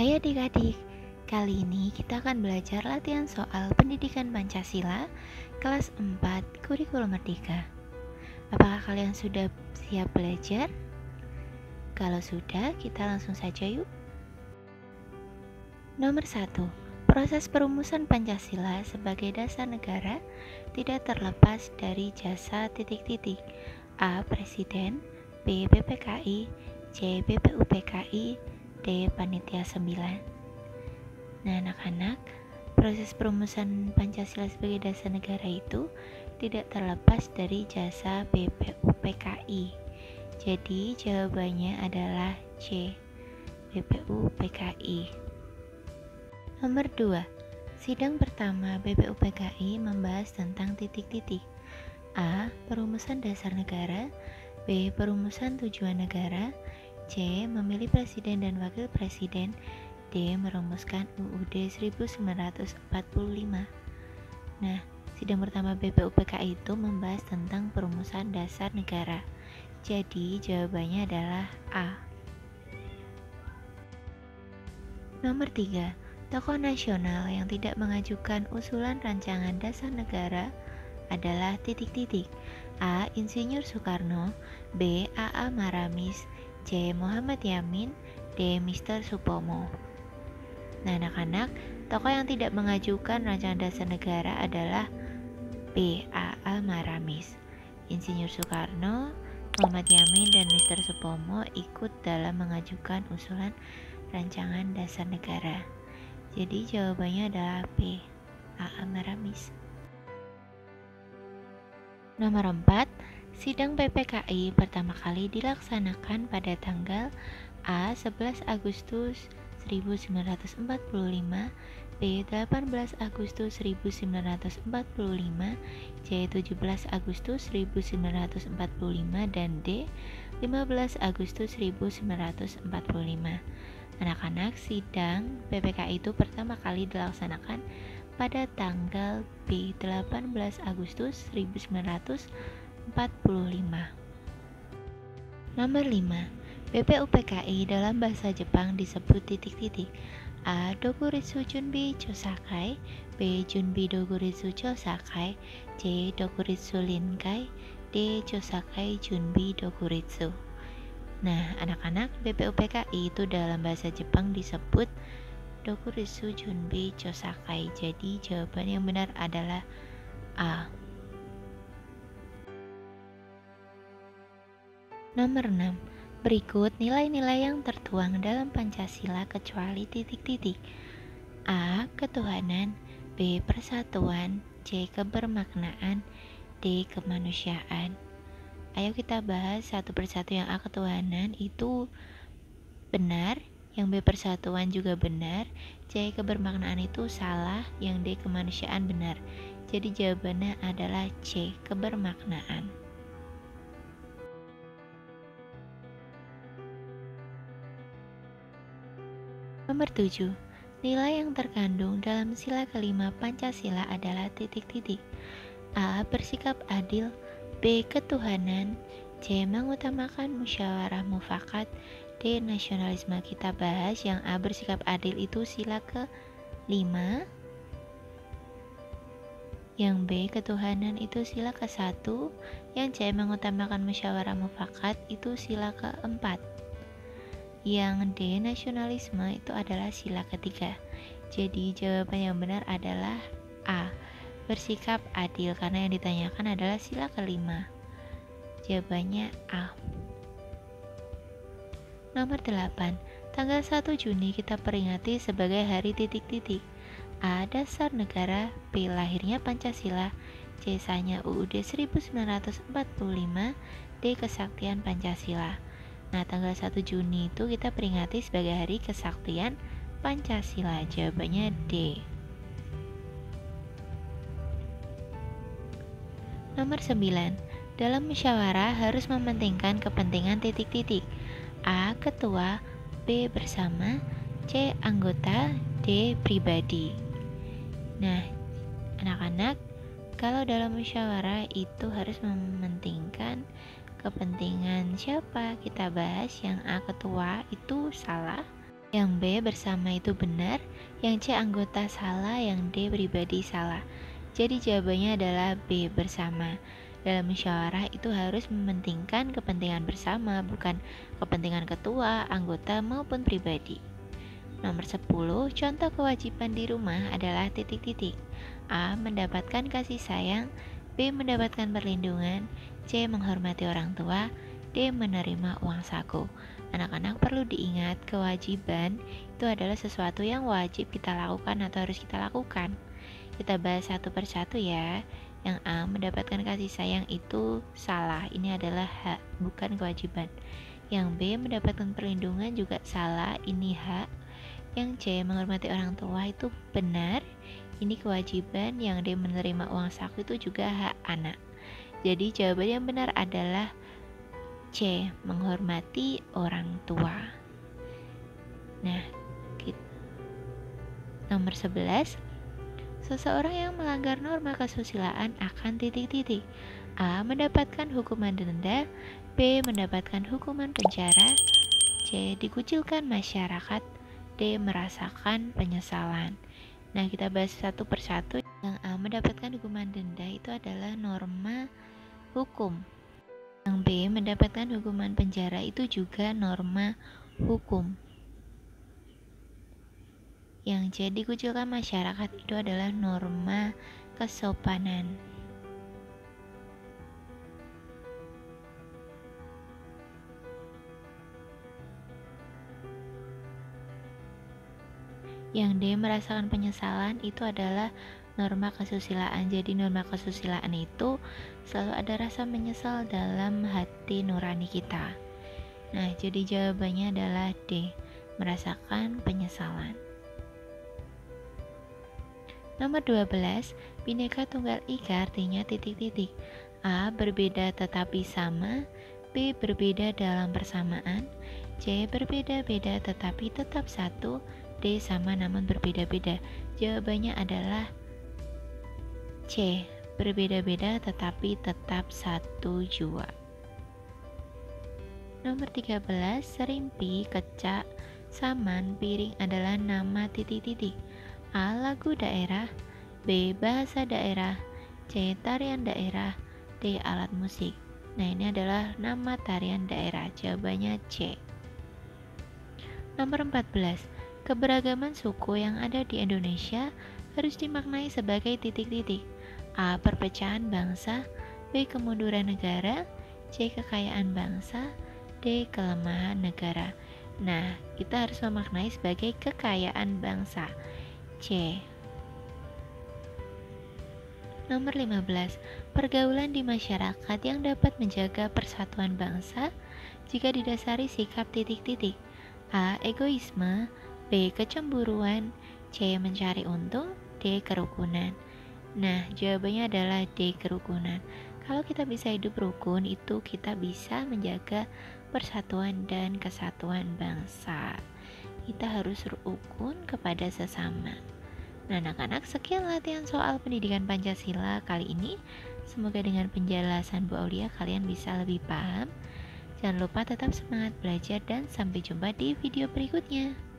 Hai adik-adik, kali ini kita akan belajar latihan soal pendidikan Pancasila kelas 4 Kurikulum Merdeka. Apakah kalian sudah siap belajar? Kalau sudah, kita langsung saja yuk. Nomor 1. Proses perumusan Pancasila sebagai dasar negara tidak terlepas dari jasa titik-titik A. Presiden, B. BPKI, C. BPUPKI, D. Panitia 9. Nah anak-anak, proses perumusan Pancasila sebagai dasar negara itu tidak terlepas dari jasa BPUPKI. Jadi jawabannya adalah C, BPUPKI. Nomor 2. Sidang pertama BPUPKI membahas tentang titik-titik A. Perumusan dasar negara, B. Perumusan tujuan negara, C. Memilih presiden dan wakil presiden, D. Merumuskan UUD 1945. Nah, sidang pertama BPUPKI itu membahas tentang perumusan dasar negara. Jadi, jawabannya adalah A. Nomor 3. Tokoh nasional yang tidak mengajukan usulan rancangan dasar negara adalah titik-titik A. Insinyur Soekarno, B. A.A. Maramis, C. Muhammad Yamin, D. Mr. Supomo. Nah anak-anak, tokoh yang tidak mengajukan rancangan dasar negara adalah B. A.A. Maramis. Insinyur Soekarno, Muhammad Yamin, dan Mr. Supomo ikut dalam mengajukan usulan rancangan dasar negara. Jadi jawabannya adalah B. A.A. Maramis. Nomor 4. Sidang PPKI pertama kali dilaksanakan pada tanggal A. 11 Agustus 1945, B. 18 Agustus 1945, C. 17 Agustus 1945, dan D. 15 Agustus 1945. Anak-anak, sidang PPKI itu pertama kali dilaksanakan pada tanggal B. 18 Agustus 1945. Nomor 5. BPUPKI dalam bahasa Jepang disebut titik-titik A. Dokuritsu Junbi Chosakai, B. Junbi Dokuritsu Chosakai, C. Dokuritsu Linkai, D. Chosakai Junbi Dokuritsu. Nah, anak-anak, BPUPKI itu dalam bahasa Jepang disebut Dokuritsu Junbi Chosakai. Jadi jawaban yang benar adalah A. Nomor 6. Berikut nilai-nilai yang tertuang dalam Pancasila kecuali titik-titik. A. Ketuhanan, B. Persatuan, C. Kebermaknaan, D. Kemanusiaan. Ayo kita bahas satu persatu. Yang A. Ketuhanan itu benar, yang B. Persatuan juga benar, C. Kebermaknaan itu salah, yang D. Kemanusiaan benar. Jadi jawabannya adalah C. Kebermaknaan. Nomor 7. Nilai yang terkandung dalam sila kelima Pancasila adalah titik-titik. A. Bersikap adil, B. Ketuhanan, C. Mengutamakan musyawarah mufakat, D. Nasionalisme. Kita bahas yang A. Bersikap adil itu sila ke-5, yang B. Ketuhanan itu sila ke-1, yang C. Mengutamakan musyawarah mufakat itu sila ke-4, yang D. Nasionalisme itu adalah sila ke-3. Jadi jawaban yang benar adalah A. Bersikap adil, karena yang ditanyakan adalah sila ke-5. Jawabannya A. Nomor 8. Tanggal 1 Juni kita peringati sebagai hari titik-titik. A. Dasar negara, B. Lahirnya Pancasila, C. Sahnya UUD 1945, D. Kesaktian Pancasila. Nah, tanggal 1 Juni itu kita peringati sebagai hari kesaktian Pancasila. Jawabannya D. Nomor 9. Dalam musyawarah harus mementingkan kepentingan titik-titik. A. Ketua, B. Bersama, C. Anggota, D. Pribadi. Nah, anak-anak, kalau dalam musyawarah itu harus mementingkan kepentingan siapa? Kita bahas yang A. Ketua itu salah, Yang B bersama itu benar, yang C anggota salah, yang D pribadi salah. Jadi jawabannya adalah B bersama. Dalam musyawarah itu harus mementingkan kepentingan bersama, bukan kepentingan ketua, anggota maupun pribadi. Nomor 10, contoh kewajiban di rumah adalah titik-titik. A. Mendapatkan kasih sayang. B. Mendapatkan perlindungan. C. Menghormati orang tua. D. Menerima uang saku. Anak-anak perlu diingat, kewajiban itu adalah sesuatu yang wajib kita lakukan atau harus kita lakukan. Kita bahas satu persatu ya. Yang A. Mendapatkan kasih sayang itu salah. Ini adalah hak, bukan kewajiban. Yang B. Mendapatkan perlindungan juga salah. Ini hak. Yang C. Menghormati orang tua itu benar. Ini kewajiban. Yang D. Menerima uang saku itu juga hak anak. Jadi jawaban yang benar adalah C. Menghormati orang tua. Nah, nomor 11, seseorang yang melanggar norma kesusilaan akan titik-titik. A. Mendapatkan hukuman denda. B. Mendapatkan hukuman penjara. C. Dikucilkan masyarakat. D. Merasakan penyesalan. Nah, kita bahas satu persatu. Yang A. Mendapatkan hukuman denda itu adalah norma hukum. Yang B. Mendapatkan hukuman penjara itu juga norma hukum. Yang C. Dikucilkan masyarakat itu adalah norma kesopanan. Yang D. Merasakan penyesalan itu adalah norma kesusilaan. Jadi norma kesusilaan itu selalu ada rasa menyesal dalam hati nurani kita. Nah, jadi jawabannya adalah D. Merasakan penyesalan. Nomor 12, Bhinneka Tunggal Ika artinya titik-titik. A. Berbeda tetapi sama. B. Berbeda dalam persamaan. C. Berbeda-beda tetapi tetap satu. D. Sama namun berbeda-beda. Jawabannya adalah C. Berbeda-beda tetapi tetap satu jua. Nomor 13, serimpi, kecak, saman, piring adalah nama titik-titik. A. Lagu daerah. B. Bahasa daerah. C. Tarian daerah. D. Alat musik. Nah, ini adalah nama tarian daerah. Jawabannya C. Nomor 14, keberagaman suku yang ada di Indonesia harus dimaknai sebagai titik-titik. A. Perpecahan bangsa. B. Kemunduran negara. C. Kekayaan bangsa. D. Kelemahan negara. Nah, kita harus memaknai sebagai kekayaan bangsa. C. Nomor 15, pergaulan di masyarakat yang dapat menjaga persatuan bangsa jika didasari sikap titik-titik. A. Egoisme. B. Kecemburuan. C. Mencari untung. D. Kerukunan. Nah, jawabannya adalah D. Kerukunan. Kalau kita bisa hidup rukun, itu kita bisa menjaga persatuan dan kesatuan bangsa. Kita harus rukun kepada sesama. Nah, anak-anak, sekian latihan soal pendidikan Pancasila kali ini. Semoga dengan penjelasan Bu Aulia kalian bisa lebih paham. Jangan lupa tetap semangat belajar dan sampai jumpa di video berikutnya.